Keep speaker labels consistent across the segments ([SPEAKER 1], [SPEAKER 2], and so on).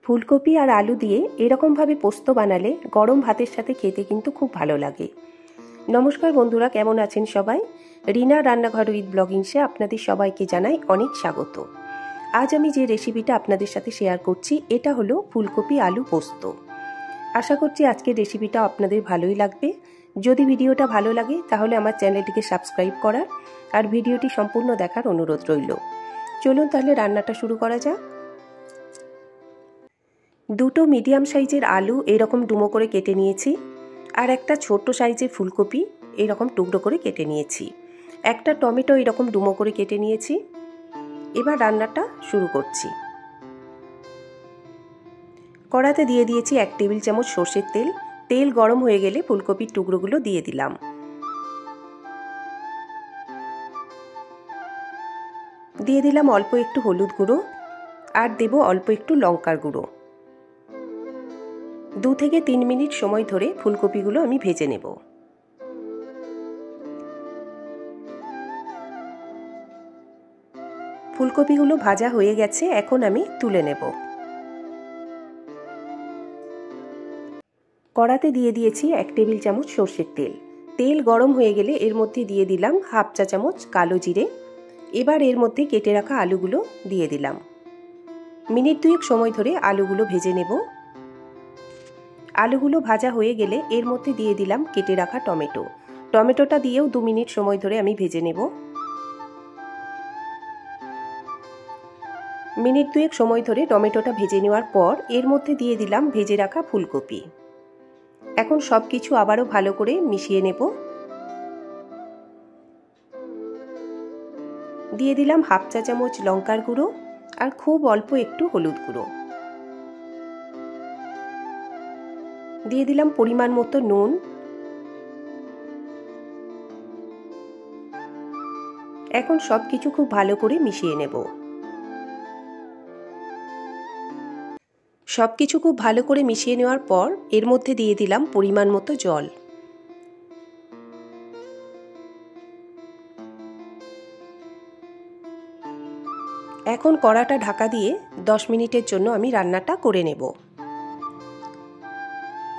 [SPEAKER 1] ফুলকপি আর আলু দিয়ে এরকমভাবে পোস্ত বানালে গরম ভাতের সাথে খেতে কিন্তু খুব ভালো লাগে। নমস্কার বন্ধুরা, কেমন আছেন সবাই? রিনা রান্নাঘর উইথ ব্লগিংসে আপনাদের সবাইকে জানাই অনেক স্বাগত। আজ আমি যে রেসিপিটা আপনাদের সাথে শেয়ার করছি এটা হলো ফুলকপি আলু পোস্ত। আশা করছি আজকের রেসিপিটা আপনাদের ভালোই লাগবে। যদি ভিডিওটা ভালো লাগে তাহলে আমার চ্যানেলটিকে সাবস্ক্রাইব করার আর ভিডিওটি সম্পূর্ণ দেখার অনুরোধ রইল। চলুন তাহলে রান্নাটা শুরু করা যাক। দুটো মিডিয়াম সাইজের আলু এরকম ডুমো করে কেটে নিয়েছি, আর একটা ছোট সাইজের ফুলকপি এরকম টুকরো করে কেটে নিয়েছি। একটা টমেটো এরকম ডুমো করে কেটে নিয়েছি। এবার রান্নাটা শুরু করছি। কড়াতে দিয়ে দিয়েছি 1 টেবিল চামচ সর্ষের তেল। তেল গরম হয়ে গেলে ফুলকপির টুকরোগুলো দিয়ে দিলাম। দিয়ে দিলাম অল্প একটু হলুদ গুঁড়ো, আর দেব অল্প একটু লঙ্কার গুঁড়ো। 2 থেকে 3 মিনিট সময় ধরে ফুলকপিগুলো আমি ভেজে নেব। ফুলকপিগুলো ভাজা হয়ে গেছে, এখন আমি তুলে নেব। কড়াতে দিয়ে দিয়েছি 1 টেবিল চামচ সর্ষের তেল। তেল গরম হয়ে গেলে এর মধ্যে দিয়ে দিলাম হাফ চা চামচ কালো জিরে। এবার এর মধ্যে কেটে রাখা আলুগুলো দিয়ে দিলাম। মিনিট 2 সময় ধরে আলুগুলো ভেজে নেব। আলুগুলো ভাজা হয়ে গেলে এর মধ্যে দিয়ে দিলাম কেটে রাখা টমেটো। টমেটোটা দিয়েও 2 মিনিট সময় ধরে আমি ভেজে নেব। মিনিট 2 সময় ধরে টমেটোটা ভেজে নেওয়ার পর এর মধ্যে দিয়ে দিলাম ভেজে রাখা ফুলকপি। এখন সব কিছু আবারও ভালো করে মিশিয়ে নেব। দিয়ে দিলাম হাফ চা চামচ লঙ্কার গুঁড়ো আর খুব অল্প একটু হলুদ গুঁড়ো। দিয়ে দিলাম পরিমাণ মতো নুন। এখন সব কিছু খুব ভালো করে মিশিয়ে নেব। সব কিছু খুব ভালো করে মিশিয়ে নেওয়ার পর এর মধ্যে দিয়ে দিলাম পরিমাণ মতো জল। এখন কড়াটা ঢাকা দিয়ে 10 মিনিটের জন্য আমি রান্নাটা করে নেব।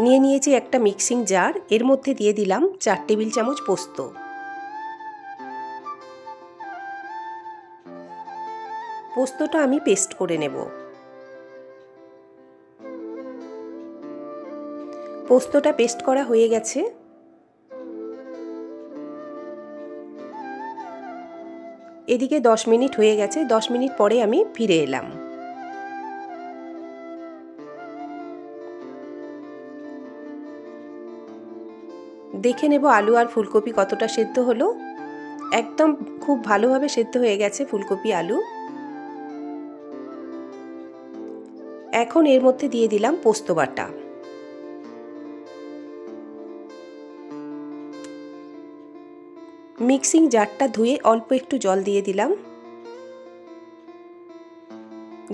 [SPEAKER 1] নিয়ে নিয়েছি একটা মিক্সিং জার, এর মধ্যে দিয়ে দিলাম 4 টেবিল চামচ পোস্ত। পোস্তটা আমি পেস্ট করে নেব। পোস্তটা পেস্ট করা হয়ে গেছে। এদিকে 10 মিনিট হয়ে গেছে। 10 মিনিট পরে আমি ফিরে এলাম। দেখে নেব আলু আর ফুলকপি কতটা সেদ্ধ হলো। একদম খুব ভালোভাবে সেদ্ধ হয়ে গেছে ফুলকপি আলু। এখন এর মধ্যে দিয়ে দিলাম পোস্ত বাটা। মিক্সিং জারটা ধুয়ে অল্প একটু জল দিয়ে দিলাম।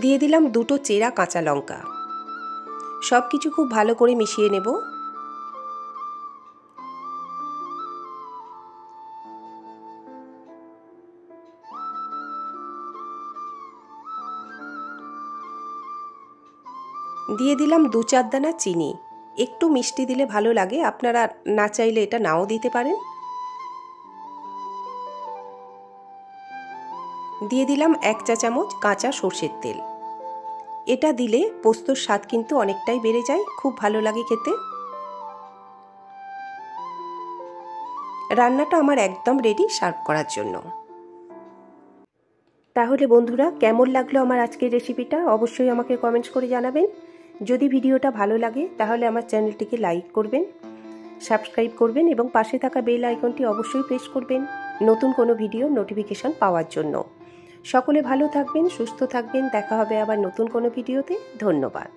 [SPEAKER 1] দিয়ে দিলাম 2টো চেরা কাঁচা লঙ্কা। সব কিছু খুব ভালো করে মিশিয়ে নেব। দিয়ে দিলাম 2-4 দানা চিনি। একটু মিষ্টি দিলে ভালো লাগে, আপনারা না চাইলে এটা নাও দিতে পারেন। দিয়ে দিলাম 1 চা চামচ কাঁচা সর্ষের তেল। এটা দিলে পোস্তর স্বাদ কিন্তু অনেকটাই বেড়ে যায়, খুব ভালো লাগে খেতে। রান্নাটা আমার একদম রেডি সার্ভ করার জন্য। তাহলে বন্ধুরা, কেমন লাগলো আমার আজকের রেসিপিটা অবশ্যই আমাকে কমেন্টস করে জানাবেন। যদি ভিডিওটা ভালো লাগে তাহলে আমার চ্যানেলটিকে লাইক করবেন, সাবস্ক্রাইব করবেন এবং পাশে থাকা বেল আইকনটি অবশ্যই প্রেস করবেন নতুন কোনো ভিডিও নোটিফিকেশন পাওয়ার জন্য। সকলে ভালো থাকবেন, সুস্থ থাকবেন। দেখা হবে আবার নতুন কোনো ভিডিওতে। ধন্যবাদ।